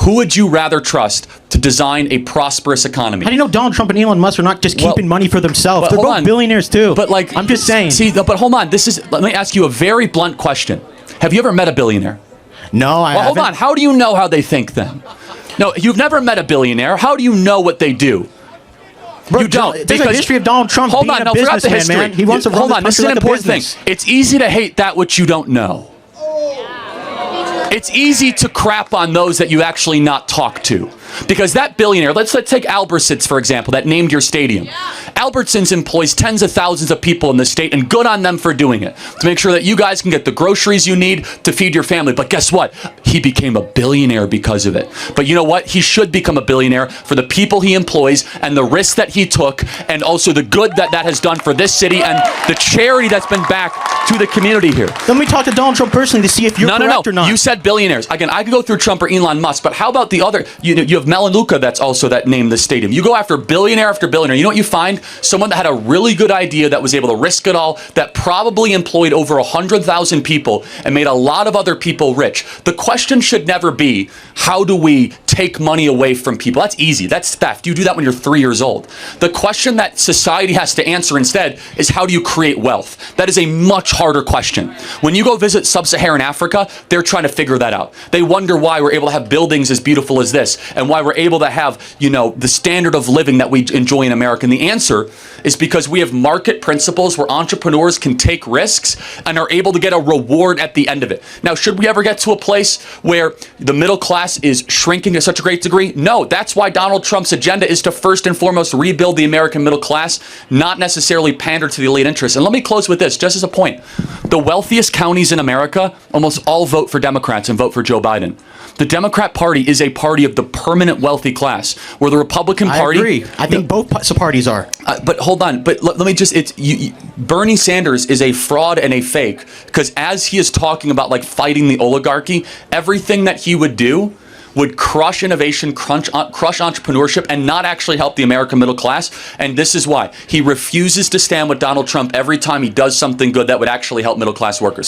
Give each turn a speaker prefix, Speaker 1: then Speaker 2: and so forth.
Speaker 1: Who would you rather trust to design a prosperous economy?
Speaker 2: How do you know Donald Trump and Elon Musk are not just keeping money for themselves? They're both billionaires too.
Speaker 1: But like,
Speaker 2: I'm just saying.
Speaker 1: See, but hold on. Let me ask you a very blunt question. Have you ever met a billionaire?
Speaker 2: No, I haven't.
Speaker 1: Hold on. How do you know how they think then? No, you've never met a billionaire. How do you know what they do?
Speaker 2: Bro,
Speaker 1: you don't.
Speaker 2: There's a history of Donald Trump being a businessman, man. He wants to run the country
Speaker 1: this is an
Speaker 2: like a
Speaker 1: important
Speaker 2: business.
Speaker 1: thing. It's easy to hate that which you don't know. It's easy to crap on those that you actually not talk to. Because that billionaire, let's take Albertsons, for example, that named your stadium. Albertsons employs tens of thousands of people in the state, and good on them for doing it, to make sure that you guys can get the groceries you need to feed your family. But guess what? He became a billionaire because of it. But you know what? He should become a billionaire for the people he employs and the risks that he took, and also the good that has done for this city and the charity that's been back to the community here.
Speaker 2: Then we talk to Donald Trump personally to see if you're correct or not.
Speaker 1: You said billionaires. Again, I could go through Trump or Elon Musk, but how about the other? You have Melaleuca that named the stadium. You go after billionaire after billionaire. You know what you find? Someone that had a really good idea, that was able to risk it all, that probably employed over 100,000 people and made a lot of other people rich. The question should never be, how do we take money away from people? That's easy. That's theft. You do that when you're 3 years old. The question that society has to answer instead is, how do you create wealth? That is a much harder question. When you go visit sub-Saharan Africa, they're trying to figure that out. They wonder why we're able to have buildings as beautiful as this, and why we're able to have, the standard of living that we enjoy in America. And the answer is because we have market principles where entrepreneurs can take risks and are able to get a reward at the end of it. Now, should we ever get to a place where the middle class is shrinking to such a great degree? No, that's why Donald Trump's agenda is to first and foremost rebuild the American middle class, not necessarily pander to the elite interests. And let me close with this, just as a point. The wealthiest counties in America almost all vote for Democrats and vote for Joe Biden. The Democrat Party is a party of the permanent wealthy class, where the Republican Party...
Speaker 2: I agree. I think both parties are.
Speaker 1: But hold on. But let me just... Bernie Sanders is a fraud and a fake, because as he is talking about fighting the oligarchy, everything that he would do would crush innovation, crush entrepreneurship, and not actually help the American middle class. And this is why. He refuses to stand with Donald Trump every time he does something good that would actually help middle class workers.